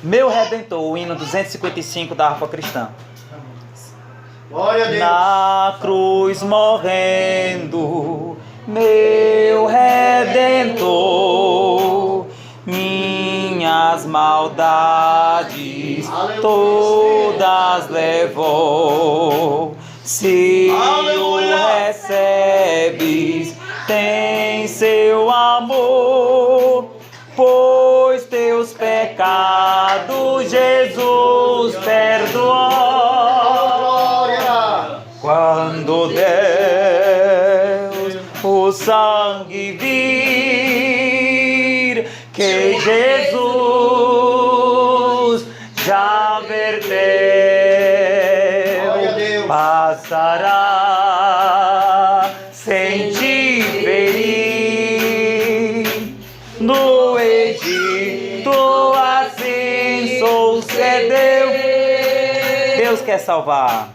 Meu Redentor, o hino 255 da harpa cristã. Glória a Deus. Na cruz morrendo, meu Redentor, minhas maldades todas levou. Se o recebes, tem seu amor, pois teus pecados Jesus perdoou. Quando Deus o sangue vir, que Jesus já verteu, passará sem te ferir. No Egito assim sucedeu. Deus quer salvar.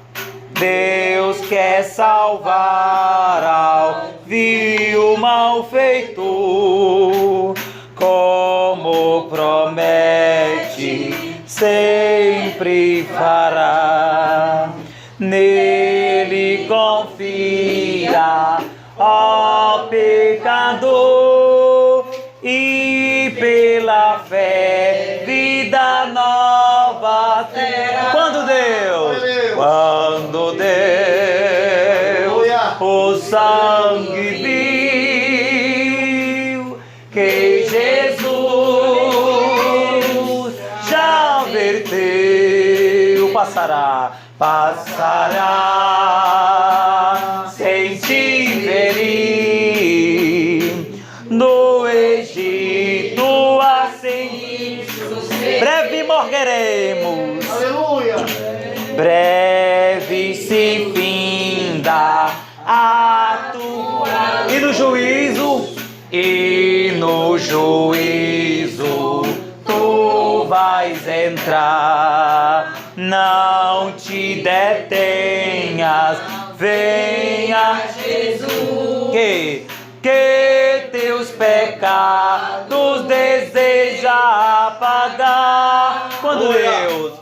Deus quer salvar ao vil malfeitor, como promete, sempre fará. Nele confia, ó pecador, e pela fé vida nova terá. Quando Deus o sangue viu, que Jesus já verteu, passará sem te ferir. No Egito assim breve morreremos. Aleluia. Breve se finda a tua. E no juízo tu vais entrar. Não te detenhas, venha Jesus, que teus pecados deseja apagar. Quando Deus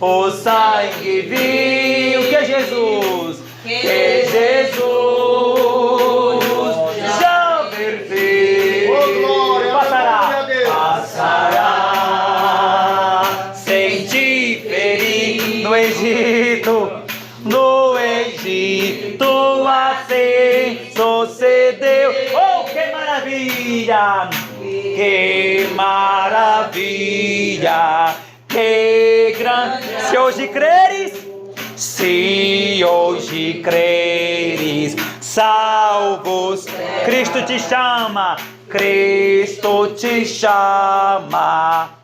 o sangue viu, que Jesus já verteu, passará sem te ferir. No Egito assim sucedeu. Oh, que maravilha! Que maravilha! Que grande! Se hoje creres, salvos, Cristo te chama,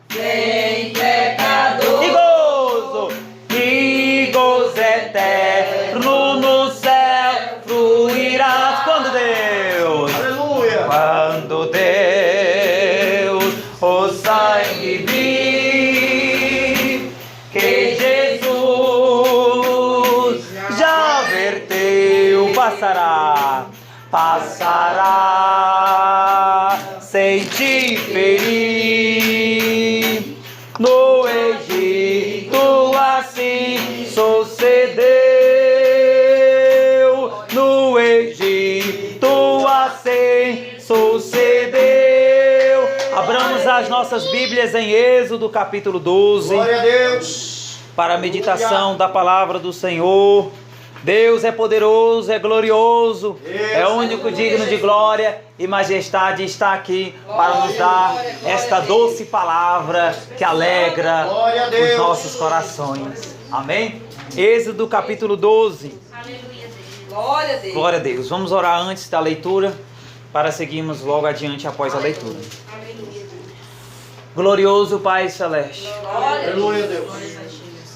Vem pecador, e gozo eterno no céu fruirás. Quando Deus o sangue vir, que Jesus já verteu, passará sem te ferir. No Egito assim sucedeu. No Egito assim sucedeu. Abramos as nossas Bíblias em Êxodo capítulo 12. Glória a Deus. Para a meditação da palavra do Senhor. Deus é poderoso, é glorioso, é único, digno de glória e majestade, está aqui para nos dar esta doce palavra que alegra os nossos corações. Amém? Êxodo capítulo 12. Glória a Deus. Glória a Deus. Vamos orar antes da leitura para seguirmos logo adiante após a leitura. Glorioso Pai Celeste. Aleluia a Deus.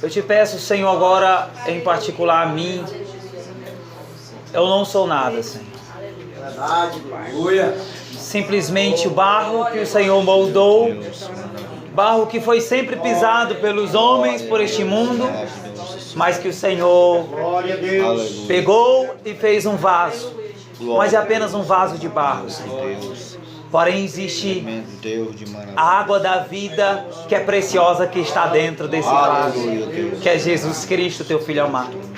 Eu te peço, Senhor, agora em particular a mim. Eu não sou nada, Senhor. Verdade, aleluia. Simplesmente o barro que o Senhor moldou, barro que foi sempre pisado pelos homens por este mundo, mas que o Senhor Glória a Deus. pegou e fez um vaso, mas é apenas um vaso de barro, Senhor. Porém existe Deus de maravilha. a água da vida que é preciosa, que está dentro desse vaso, Aleluia, Deus. que é Jesus Cristo, teu Filho amado.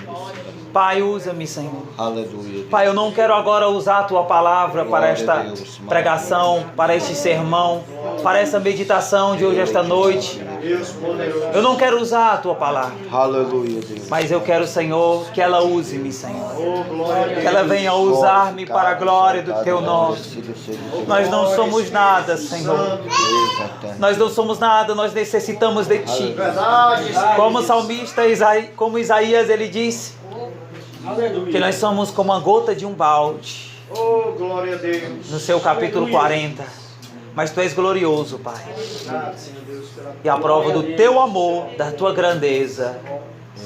Pai, usa-me, Senhor. Aleluia, Deus. Pai, eu não quero agora usar a Tua palavra para Glória esta a Deus. pregação, para este sermão, para essa meditação de hoje, esta noite. Eu não quero usar a Tua palavra, Aleluia, Deus. mas eu quero, Senhor, que ela use-me, Senhor. Que ela venha usar-me para a glória do Teu nome. Nós não somos nada, Senhor. Nós não somos nada, nós necessitamos de Ti. Como o salmista como Isaías, ele disse que nós somos como a gota de um balde. Oh, glória a Deus. No seu capítulo 40. Mas Tu és glorioso, Pai. E a prova do Teu amor, da Tua grandeza,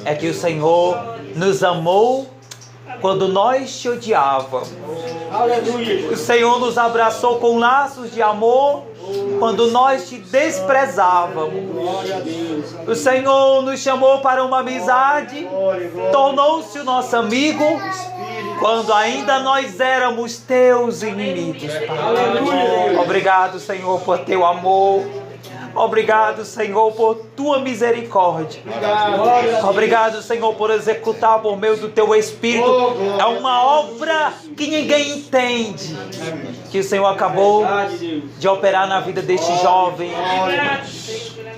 é que o Senhor nos amou quando nós Te odiávamos. O Senhor nos abraçou com laços de amor quando nós Te desprezávamos. O Senhor nos chamou para uma amizade, tornou-se o nosso amigo quando ainda nós éramos Teus inimigos, Pai. Obrigado, Senhor, por Teu amor. Obrigado, Senhor, por Tua misericórdia. Obrigado, Senhor, por executar por meio do Teu Espírito. É uma obra que ninguém entende, que o Senhor acabou de operar na vida deste jovem.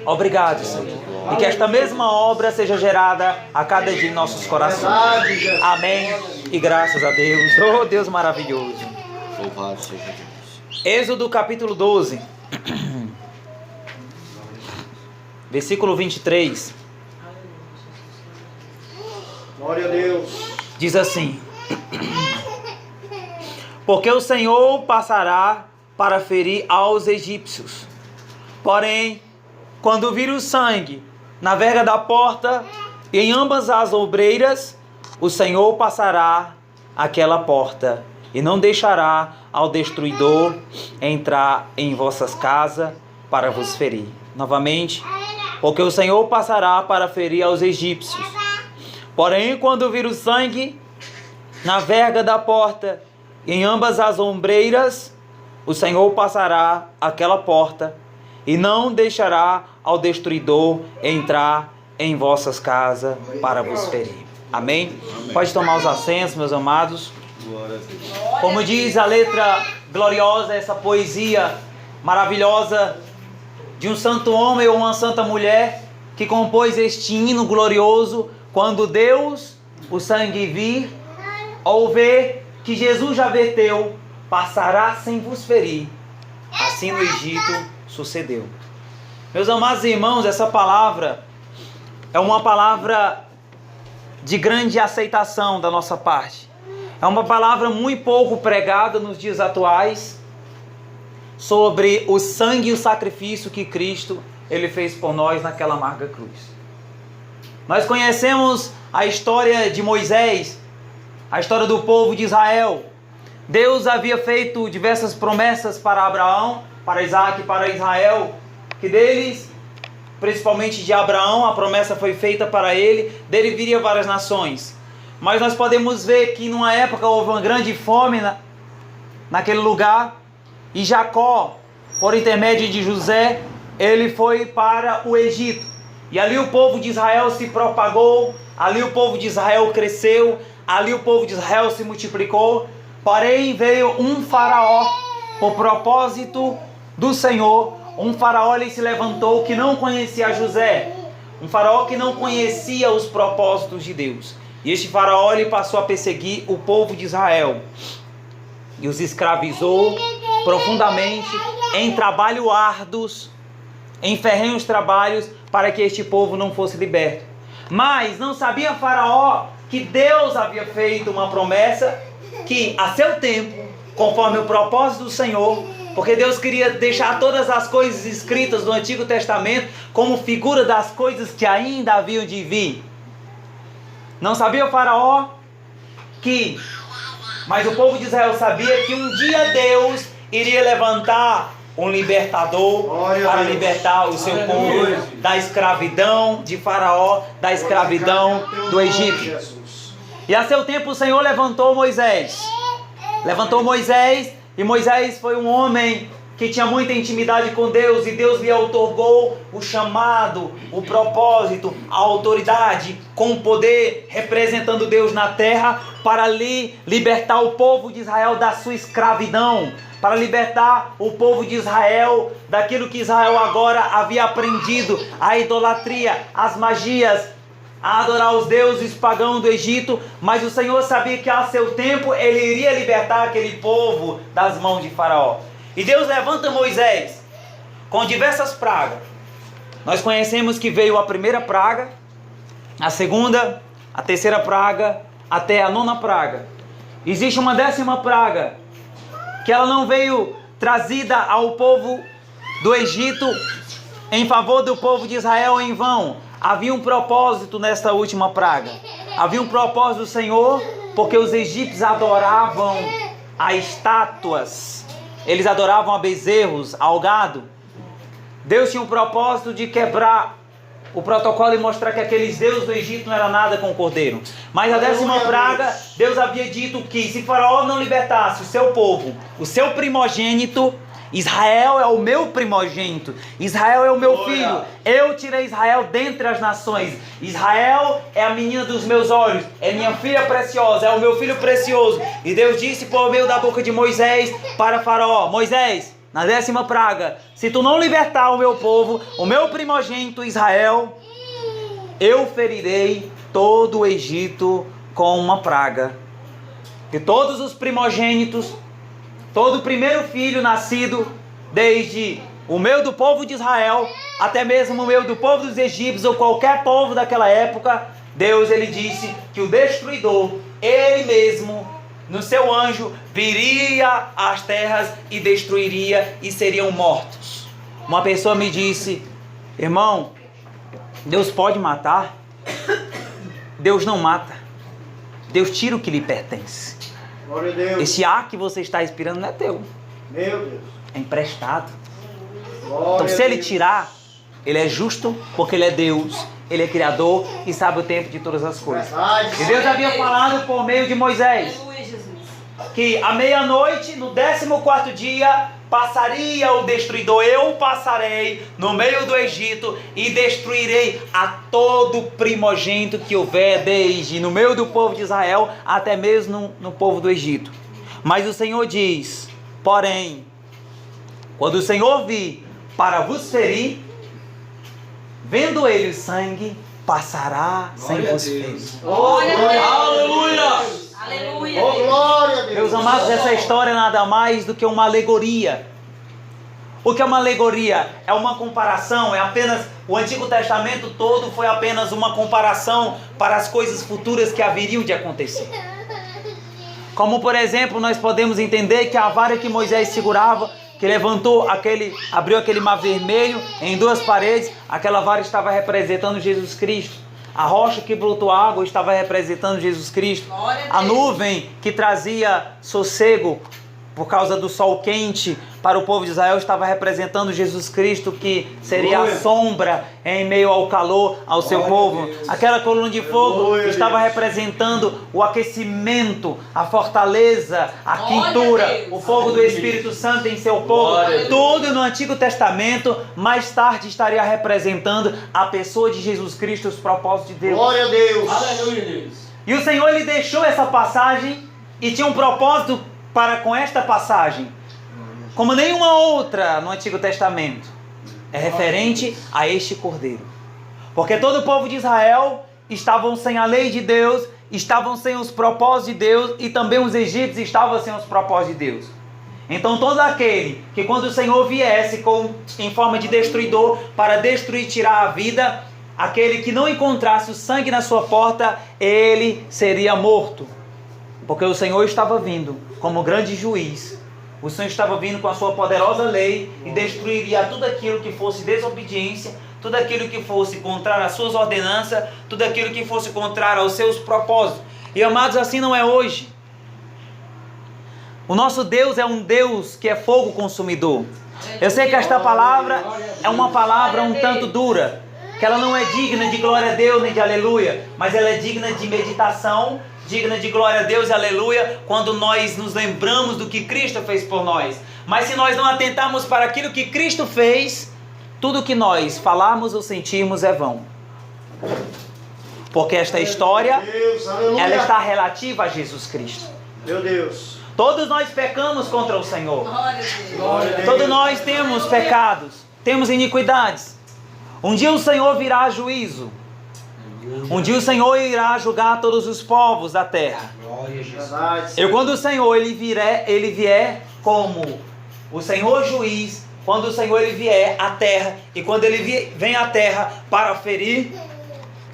Obrigado, Senhor. E que esta mesma obra seja gerada a cada dia em nossos corações. Amém. E graças a Deus. Oh, Deus maravilhoso. Louvado seja Deus. Êxodo capítulo 12. Versículo 23. Glória a Deus. Diz assim: porque o Senhor passará para ferir aos egípcios. Porém, quando vir o sangue na verga da porta e em ambas as ombreiras, o Senhor passará aquela porta e não deixará ao destruidor entrar em vossas casas para vos ferir. Novamente, porque o Senhor passará para ferir aos egípcios. Porém, quando vir o sangue na verga da porta e em ambas as ombreiras, o Senhor passará aquela porta e não deixará ao destruidor entrar em vossas casas para vos ferir. Amém? Pode tomar os assentos, meus amados. Glória a Deus. Como diz a letra gloriosa, essa poesia maravilhosa de um santo homem ou uma santa mulher que compôs este hino glorioso: quando Deus o sangue vir, ou ver que Jesus já verteu, passará sem vos ferir. Assim no Egito sucedeu. Meus amados irmãos, essa palavra é uma palavra de grande aceitação da nossa parte. É uma palavra muito pouco pregada nos dias atuais sobre o sangue e o sacrifício que Cristo ele fez por nós naquela amarga cruz. Nós conhecemos a história de Moisés, a história do povo de Israel. Deus havia feito diversas promessas para Abraão, para Isaac e para Israel, que deles, principalmente de Abraão, a promessa foi feita para ele, dele viria várias nações. Mas nós podemos ver que numa época houve uma grande fome naquele lugar, e Jacó, por intermédio de José, ele foi para o Egito. E ali o povo de Israel se propagou, ali o povo de Israel cresceu, ali o povo de Israel se multiplicou. Porém veio um faraó, por propósito do Senhor, um faraó ele se levantou que não conhecia José, um faraó que não conhecia os propósitos de Deus. E este faraó ele passou a perseguir o povo de Israel e os escravizou profundamente em trabalho árduos, em ferrenhos trabalhos, para que este povo não fosse liberto. Mas não sabia faraó que Deus havia feito uma promessa que a seu tempo, conforme o propósito do Senhor, porque Deus queria deixar todas as coisas escritas no Antigo Testamento como figura das coisas que ainda haviam de vir. Não sabia o faraó que, mas o povo de Israel sabia que um dia Deus iria levantar um libertador para libertar o seu povo da escravidão de faraó, da escravidão do Egito. E a seu tempo o Senhor levantou Moisés. Levantou Moisés, e Moisés foi um homem que tinha muita intimidade com Deus, e Deus lhe outorgou o chamado, o propósito, a autoridade, com o poder, representando Deus na terra, para ali libertar o povo de Israel da sua escravidão, para libertar o povo de Israel daquilo que Israel agora havia aprendido, a idolatria, as magias, a adorar os deuses pagãos do Egito. Mas o Senhor sabia que a seu tempo Ele iria libertar aquele povo das mãos de Faraó. E Deus levanta Moisés com diversas pragas. Nós conhecemos que veio a primeira praga, a segunda, a terceira praga, até a nona praga. Existe uma 10ª praga, que ela não veio trazida ao povo do Egito em favor do povo de Israel em vão. Havia um propósito nesta última praga. Havia um propósito do Senhor, porque os egípcios adoravam a estátuas. Eles adoravam a bezerros, ao gado. Deus tinha um propósito de quebrar o protocolo e mostrar que aqueles deuses do Egito não era nada com o cordeiro. Mas a 10ª praga, Deus havia dito que se Faraó não libertasse o seu povo, o seu primogênito, Israel é o meu primogênito, Israel é o meu filho, eu tirei Israel dentre as nações, Israel é a menina dos meus olhos, é minha filha preciosa, é o meu filho precioso. E Deus disse por meio da boca de Moisés para Faraó: Moisés, na 10ª praga, se tu não libertar o meu povo, o meu primogênito Israel, eu ferirei todo o Egito com uma praga. E todos os primogênitos, todo o primeiro filho nascido, desde o meio do povo de Israel, até mesmo o meio do povo dos egípcios, ou qualquer povo daquela época, Deus, Ele disse que o destruidor, Ele mesmo, no seu anjo, viria às terras e destruiria, e seriam mortos. Uma pessoa me disse: irmão, Deus pode matar? Deus não mata. Deus tira o que lhe pertence. Glória a Deus. Esse ar que você está respirando não é teu, Meu Deus. é emprestado. Glória Então se a Ele Deus. tirar, Ele é justo, porque Ele é Deus, Ele é Criador e sabe o tempo de todas as coisas. Verdade. E Deus havia falado por meio de Moisés Aleluia, Jesus. que à meia-noite, no 14º dia, passaria o destruidor. Eu passarei no meio do Egito e destruirei a todo primogênito que houver, desde no meio do povo de Israel até mesmo no povo do Egito. Mas o Senhor diz: porém, quando o Senhor vir para vos ferir, vendo Ele o sangue, passará sem vos ferir. Glória a Deus. Aleluia! Aleluia. Oh, glória a Deus. Meus amados, essa história é nada mais do que uma alegoria. O que é uma alegoria? É uma comparação, é apenas... O Antigo Testamento todo foi apenas uma comparação para as coisas futuras que haveriam de acontecer. Como, por exemplo, nós podemos entender que a vara que Moisés segurava, que levantou abriu aquele mar vermelho em 2 paredes, aquela vara estava representando Jesus Cristo. A rocha que brotou água estava representando Jesus Cristo. A nuvem que trazia sossego por causa do sol quente para o povo de Israel estava representando Jesus Cristo, que seria a sombra em meio ao calor ao seu povo. Aquela coluna de fogo estava representando o aquecimento, a fortaleza, a quentura, o fogo do Espírito Santo em seu povo. Tudo no Antigo Testamento mais tarde estaria representando a pessoa de Jesus Cristo, os propósitos de Deus. Glória a Deus. Aleluia, Deus. E o Senhor, Ele deixou essa passagem e tinha um propósito para com esta passagem, como nenhuma outra no Antigo Testamento. É referente a este Cordeiro. Porque todo o povo de Israel estavam sem a lei de Deus, estavam sem os propósitos de Deus, e também os egípcios estavam sem os propósitos de Deus. Então todo aquele que, quando o Senhor viesse em forma de destruidor para destruir e tirar a vida, aquele que não encontrasse o sangue na sua porta, ele seria morto. Porque o Senhor estava vindo como grande juiz. O Senhor estava vindo com a sua poderosa lei e destruiria tudo aquilo que fosse desobediência, tudo aquilo que fosse contrário às suas ordenanças, tudo aquilo que fosse contrário aos seus propósitos. E amados, assim não é hoje. O nosso Deus é um Deus que é fogo consumidor. Eu sei que esta palavra é uma palavra um tanto dura, que ela não é digna de glória a Deus nem de aleluia, mas ela é digna de meditação, digna de glória a Deus e aleluia, quando nós nos lembramos do que Cristo fez por nós. Mas se nós não atentarmos para aquilo que Cristo fez, tudo que nós falarmos ou sentirmos é vão. Porque esta história, Deus, aleluia. ela está relativa a Jesus Cristo. Meu Deus. Todos nós pecamos contra o Senhor. Glória a Deus. Glória a Deus. Todos nós temos pecados, temos iniquidades. Um dia o Senhor virá a juízo. Um dia o Senhor irá julgar todos os povos da terra. Verdade. E quando o Senhor ele vier como o Senhor juiz, quando o Senhor ele vier à terra, e quando ele vem à terra para ferir,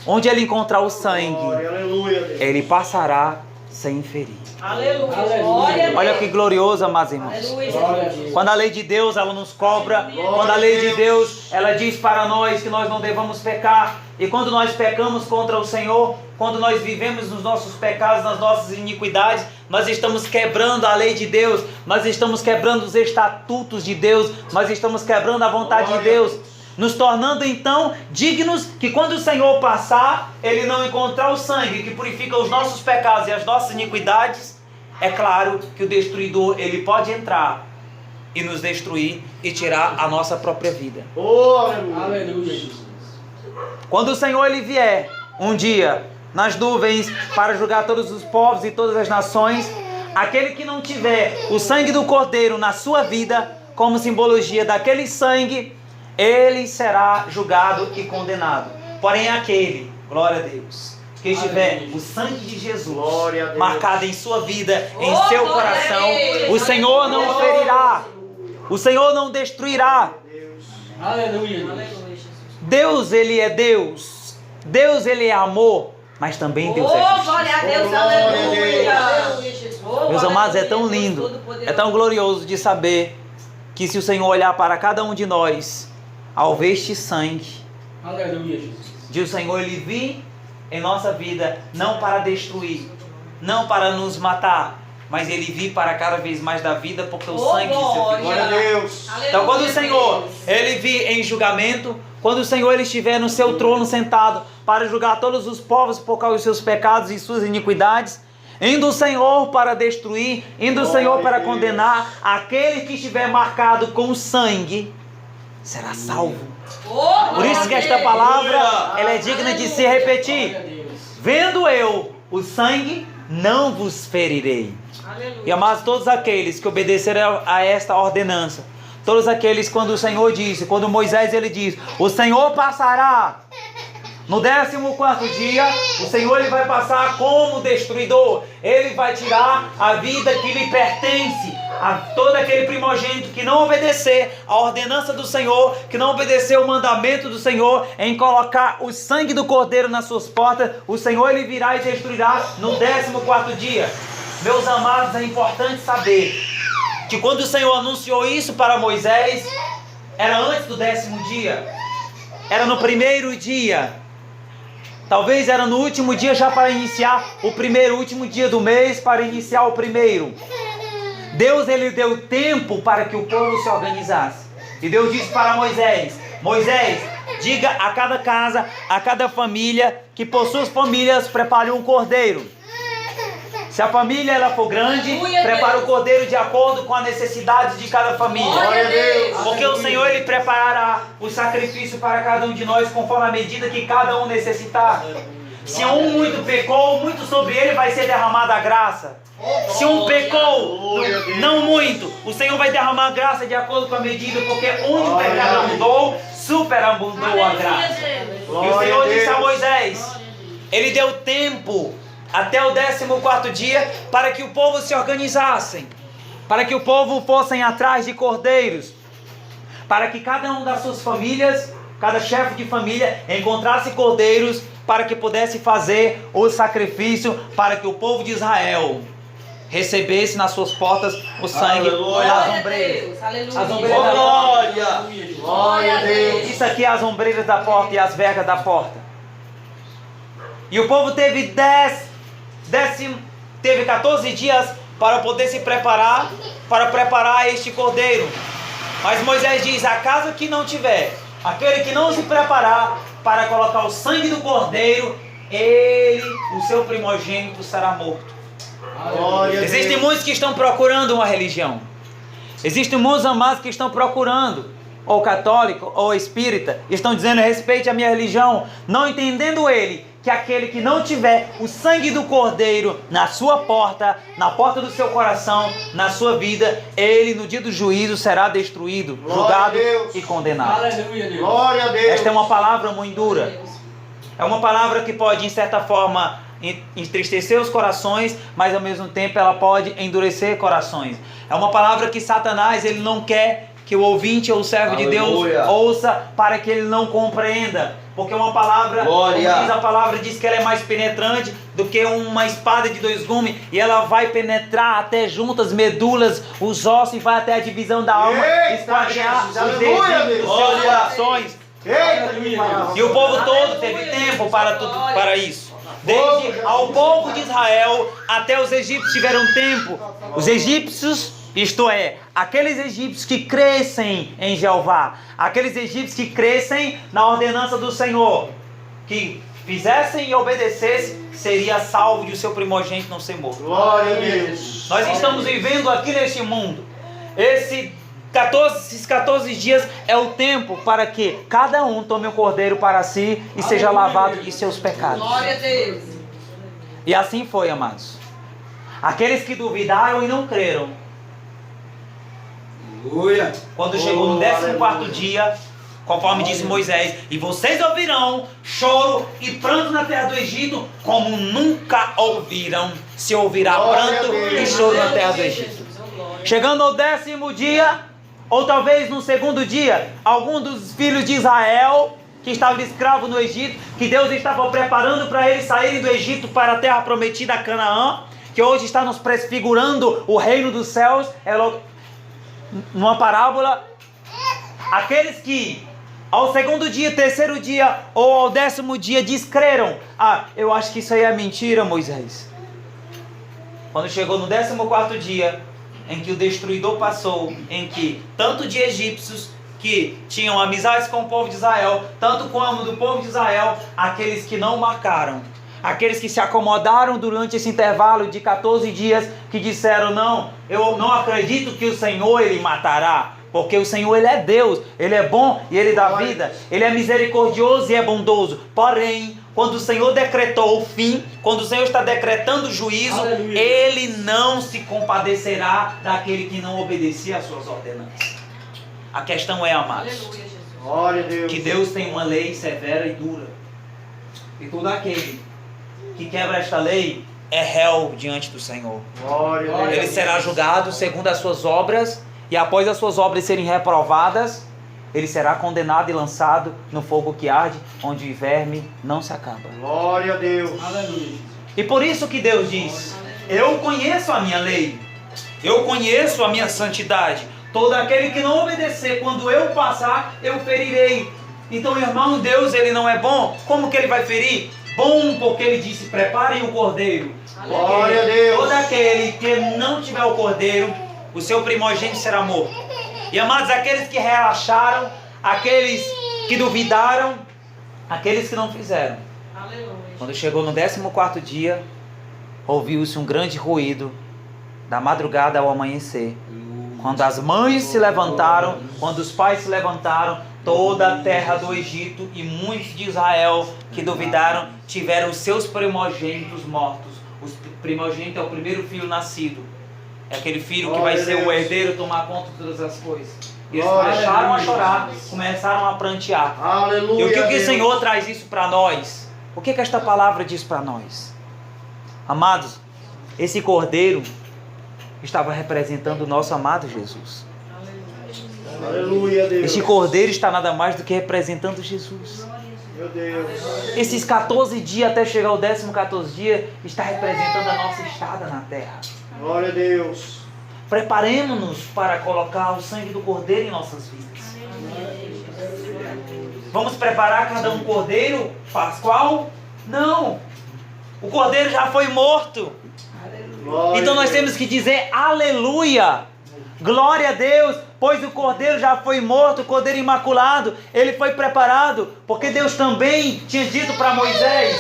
onde ele encontrar o sangue, Glória, aleluia, Deus. ele passará sem ferir. Aleluia. Glória a Deus. Olha que glorioso, amados irmãos. Aleluia, Jesus. Quando a lei de Deus ela nos cobra, quando a lei de Deus ela diz para nós que nós não devamos pecar, e quando nós pecamos contra o Senhor, quando nós vivemos nos nossos pecados, nas nossas iniquidades, nós estamos quebrando a lei de Deus, nós estamos quebrando os estatutos de Deus, nós estamos quebrando a vontade de Deus, nos tornando então dignos que quando o Senhor passar, Ele não encontrar o sangue que purifica os nossos pecados e as nossas iniquidades. É claro que o destruidor ele pode entrar e nos destruir e tirar a nossa própria vida. Oh, aleluia. Aleluia. Quando o Senhor ele vier um dia nas nuvens para julgar todos os povos e todas as nações, aquele que não tiver o sangue do Cordeiro na sua vida, como simbologia daquele sangue, ele será julgado e condenado. Porém aquele, glória a Deus, que tiver o sangue de Jesus Glória a Deus. marcado em sua vida, em Oh, seu glória a coração, Deus. o Senhor não o ferirá, o Senhor não destruirá. Deus. Aleluia. Aleluia, Jesus. Deus ele é Deus, Deus ele é amor, mas também Deus é Oh, justiça. glória a Deus. Glória a Deus. Aleluia. Aleluia, Jesus. Oh, Meus glória amados, a é tão Deus, lindo, Todo-Poderoso. é tão glorioso de saber que se o Senhor olhar para cada um de nós, ao ver este sangue, Aleluia, Jesus. de o Senhor ele vir em nossa vida, não para destruir, não para nos matar, mas ele vir para cada vez mais da vida, porque o Oh, sangue de seu filho. Glória a Deus. Aleluia, Então quando o Senhor Deus. ele vir em julgamento, quando o Senhor ele estiver no seu trono sentado para julgar todos os povos por causa dos seus pecados e suas iniquidades, indo o Senhor para destruir, indo o Senhor para condenar, aquele que estiver marcado com sangue será salvo. Oh, Por isso que esta glória a palavra ela é digna de se Glória a repetir. Deus. Vendo eu o sangue, não vos ferirei. Deus. Aleluia. E amados, todos aqueles que obedeceram a esta ordenança, todos aqueles quando o Senhor disse, quando Moisés ele diz, o Senhor passará no 14º dia, o Senhor ele vai passar como destruidor, ele vai tirar a vida que lhe pertence a todo aquele primogênito que não obedecer a ordenança do Senhor, que não obedecer o mandamento do Senhor em colocar o sangue do Cordeiro nas suas portas, o Senhor ele virá e destruirá no 14º dia. Meus amados, é importante saber que quando o Senhor anunciou isso para Moisés, era antes do 10º dia, era no primeiro dia, talvez era no último dia já para iniciar o primeiro, último dia do mês para iniciar o primeiro. Deus ele deu tempo para que o povo se organizasse. E Deus disse para Moisés, Moisés, diga a cada casa, a cada família, que por suas famílias prepare um cordeiro. Se a família ela for grande, Aleluia, prepara Deus. o cordeiro de acordo com a necessidade de cada família. Glória a Deus. Porque o Senhor ele preparará o sacrifício para cada um de nós conforme a medida que cada um necessitar. Se um muito pecou, muito sobre ele vai ser derramada a graça. Se um pecou, não muito, o Senhor vai derramar a graça de acordo com a medida, porque onde o pecado abundou, superabundou a graça. E o Senhor disse a Moisés, ele deu tempo até o 14º dia para que o povo se organizassem, para que o povo fossem atrás de cordeiros, para que cada um das suas famílias, cada chefe de família encontrasse cordeiros para que pudesse fazer o sacrifício, para que o povo de Israel recebesse nas suas portas o sangue das Glória a ombreiras. Deus. Aleluia. As ombreiras da porta. Glória. Glória a Deus. Isso aqui é as ombreiras da porta e as vergas da porta. E o povo teve 14 dias para poder se preparar, para preparar este cordeiro. Mas Moisés diz, acaso que não tiver, aquele que não se preparar para colocar o sangue do cordeiro, ele, o seu primogênito, será morto. Glória a Existem Deus. muitos que estão procurando uma religião. Existem muitos amados que estão procurando, ou católico, ou espírita, estão dizendo respeite a minha religião, não entendendo ele, que aquele que não tiver o sangue do Cordeiro na sua porta, na porta do seu coração, na sua vida, ele no dia do juízo será destruído, Glória julgado a Deus. e condenado. Aleluia, Deus. Glória a Deus. Esta é uma palavra muito dura. É uma palavra que pode, em certa forma, entristecer os corações, mas ao mesmo tempo ela pode endurecer corações. É uma palavra que Satanás ele não quer que o ouvinte ou o servo de Deus Aleluia. ouça para que ele não compreenda. Porque uma palavra, Glória. como diz a palavra, diz que ela é mais penetrante do que uma espada de dois gumes, e ela vai penetrar até juntas, medulas, os ossos, e vai até a divisão da alma, Eita, esquadrinhar Jesus. os Aleluia, desígnios Deus. dos seus Glória. corações. Eita, que palavra. E o povo todo teve tempo para isso. Desde ao povo de Israel até os egípcios tiveram tempo. Os egípcios, isto é, aqueles egípcios que crescem em Jeová, aqueles egípcios que crescem na ordenança do Senhor, que fizessem e obedecessem, seria salvo de o seu primogênito não ser morto. Glória a Deus. Nós estamos vivendo aqui neste mundo. Esses 14 dias é o tempo para que cada um tome o cordeiro para si e seja lavado de seus pecados. Glória a Deus. E assim foi, amados. Aqueles que duvidaram e não creram, Aleluia. quando chegou no 14º dia, conforme disse Moisés, e vocês ouvirão choro e pranto na terra do Egito, como nunca ouviram. Se ouvirá Glória pranto a Deus. e choro na terra do Egito. Chegando ao 10º dia, ou talvez no 2º dia, algum dos filhos de Israel, que estavam escravos no Egito, que Deus estava preparando para eles saírem do Egito para a terra prometida, Canaã, que hoje está nos prefigurando o reino dos céus, numa parábola. Aqueles que ao 2º dia, 3º dia ou ao 10º dia descreram: ah, eu acho que isso aí é mentira, Moisés. Quando chegou no 14º dia, em que o destruidor passou, em que tanto de egípcios que tinham amizades com o povo de Israel, tanto como do povo de Israel, aqueles que não marcaram, aqueles que se acomodaram durante esse intervalo de 14 dias, que disseram: não, eu não acredito que o Senhor ele matará, porque o Senhor ele é Deus, ele é bom e ele dá vida, ele é misericordioso e é bondoso. Porém, quando o Senhor decretou o fim, quando o Senhor está decretando o juízo, Aleluia. ele não se compadecerá daquele que não obedecia às suas ordenanças. A questão é, amados, Aleluia, Jesus. Glória a Deus. que Deus tem uma lei severa e dura. E todo aquele que quebra esta lei é réu diante do Senhor. Glória a Deus. Ele será julgado segundo as suas obras, e após as suas obras serem reprovadas, ele será condenado e lançado no fogo que arde, onde o verme não se acaba. Glória a Deus. Aleluia. E por isso que Deus diz: eu conheço a minha lei, eu conheço a minha santidade. Todo aquele que não obedecer, quando eu passar, eu ferirei. Então, irmão, Deus ele não é bom. Como que ele vai ferir? Bom, porque ele disse: preparem o cordeiro. Glória a Deus. Todo aquele que não tiver o cordeiro, o seu primogênito será morto. E amados, aqueles que relaxaram, aqueles que duvidaram, aqueles que não fizeram. Aleluia. Quando chegou no 14º dia, ouviu-se um grande ruído da madrugada ao amanhecer. Quando as mães se levantaram, quando os pais se levantaram, toda a terra do Egito e muitos de Israel que duvidaram tiveram os seus primogênitos mortos. O primogênito é o primeiro filho nascido. É aquele filho que vai ser o herdeiro, tomar conta de todas as coisas. E eles Glória a começaram a Deus. chorar, começaram a prantear. Aleluia. E o que o Deus. Senhor traz isso para nós? O que esta palavra diz para nós? Amados, esse cordeiro estava representando o nosso amado Jesus. Aleluia, Deus. Este cordeiro está nada mais do que representando Jesus. Meu Deus. Esses 14 dias até chegar ao 14º dia está representando a nossa estada na terra. Glória a Deus. Preparemos-nos para colocar o sangue do cordeiro em nossas vidas. Vamos preparar cada um cordeiro pascual? Não. O cordeiro já foi morto. Glória Então nós a Deus. temos que dizer aleluia, glória a Deus, pois o cordeiro já foi morto, o cordeiro imaculado, ele foi preparado, porque Deus também tinha dito para Moisés,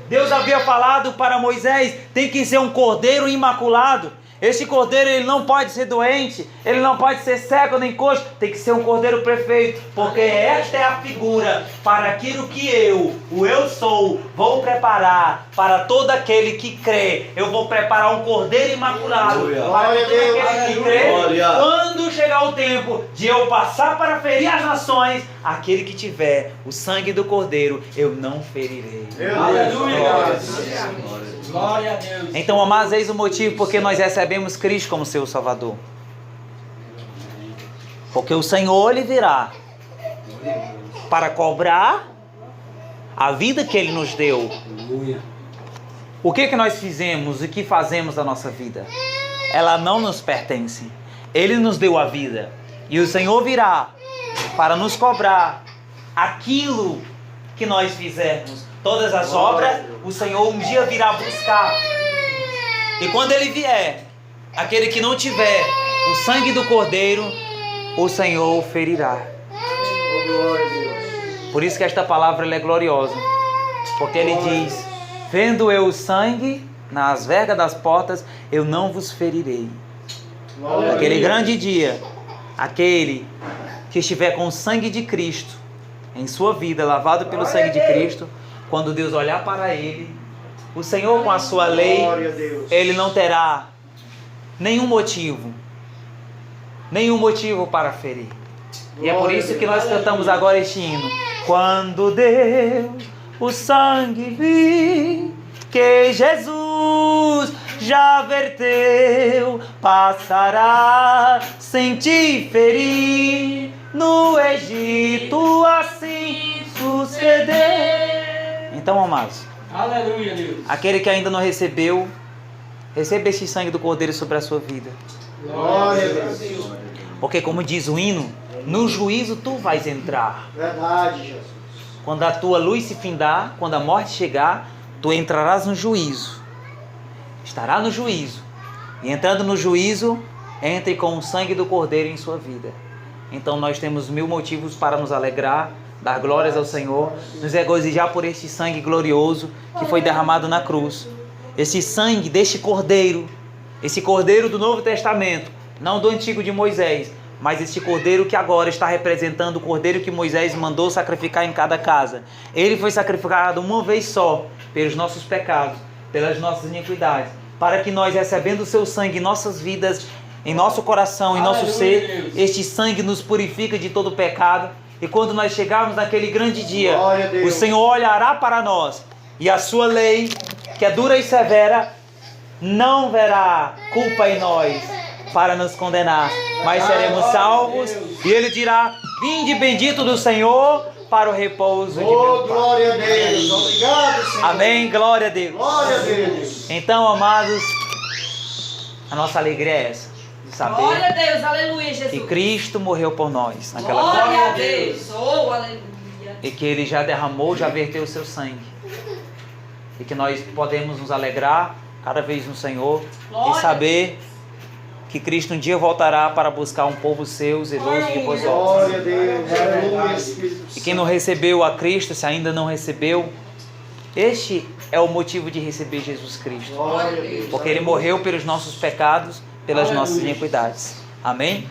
Deus havia falado para Moisés, tem que ser um cordeiro imaculado. Este cordeiro, ele não pode ser doente, ele não pode ser cego nem coxo, tem que ser um cordeiro perfeito, porque esta é a figura para aquilo que o eu sou, vou preparar para todo aquele que crê. Eu vou preparar um cordeiro imaculado para todo aquele que crê. Quando chegar o tempo de eu passar para ferir as nações, aquele que tiver o sangue do cordeiro, eu não ferirei. Aleluia. Glória a Deus. Então, amados, eis o motivo porque nós recebemos Cristo como seu Salvador. Porque o Senhor, Ele virá para cobrar a vida que Ele nos deu. O que nós fizemos e que fazemos da nossa vida? Ela não nos pertence. Ele nos deu a vida. E o Senhor virá para nos cobrar aquilo que nós fizermos. Todas as obras, o Senhor um dia virá buscar. E quando Ele vier, aquele que não tiver o sangue do Cordeiro, o Senhor o ferirá. Por isso que esta palavra ela é gloriosa. Porque Ele diz: vendo eu o sangue nas vergas das portas, eu não vos ferirei. Aquele grande dia, aquele que estiver com o sangue de Cristo em sua vida, lavado pelo sangue de Cristo, quando Deus olhar para ele, o Senhor com a sua lei, ele não terá nenhum motivo para ferir. E é por isso que nós cantamos agora este hino. Quando Deus o sangue vi, que Jesus já verteu, passará sem te ferir. No Egito assim suceder. Então, amados, Aleluia, Deus. aquele que ainda não recebeu, receba este sangue do Cordeiro sobre a sua vida. Glória a Deus. Porque como diz o hino, no juízo tu vais entrar. Verdade, Jesus. Quando a tua luz se findar, quando a morte chegar, tu entrarás no juízo. Estará no juízo. E entrando no juízo, entre com o sangue do Cordeiro em sua vida. Então nós temos 1000 motivos para nos alegrar, dar glórias ao Senhor, nos regozijar por este sangue glorioso que foi derramado na cruz. Esse sangue deste Cordeiro, esse Cordeiro do Novo Testamento, não do Antigo de Moisés, mas este Cordeiro que agora está representando o Cordeiro que Moisés mandou sacrificar em cada casa. Ele foi sacrificado uma vez só, pelos nossos pecados, pelas nossas iniquidades, para que nós, recebendo o seu sangue em nossas vidas, em nosso coração, em nosso ser, este sangue nos purifica de todo pecado. E quando nós chegarmos naquele grande dia, o Senhor olhará para nós e a sua lei, que é dura e severa, não verá culpa em nós para nos condenar, mas seremos salvos. E Ele dirá: vinde bendito do Senhor para o repouso de meu Pai. Glória a Deus. Obrigado, Senhor. Amém, glória a Deus. Glória a Deus. Então, amados, a nossa alegria é essa, de Glória saber a Deus, aleluia, Jesus. que Cristo morreu por nós naquela cruz. Glória a Deus, oh, aleluia. E que Ele já derramou, já verteu o seu sangue. E que nós podemos nos alegrar cada vez no Senhor e saber que Cristo um dia voltará para buscar um povo seu, zeloso de boas obras. Glória a Deus. Aleluia, Espírito E Santo. quem não recebeu a Cristo, se ainda não recebeu, este é o motivo de receber Jesus Cristo. Glória a Deus. Porque Ele morreu pelos nossos pecados, pelas nossas iniquidades. Amém?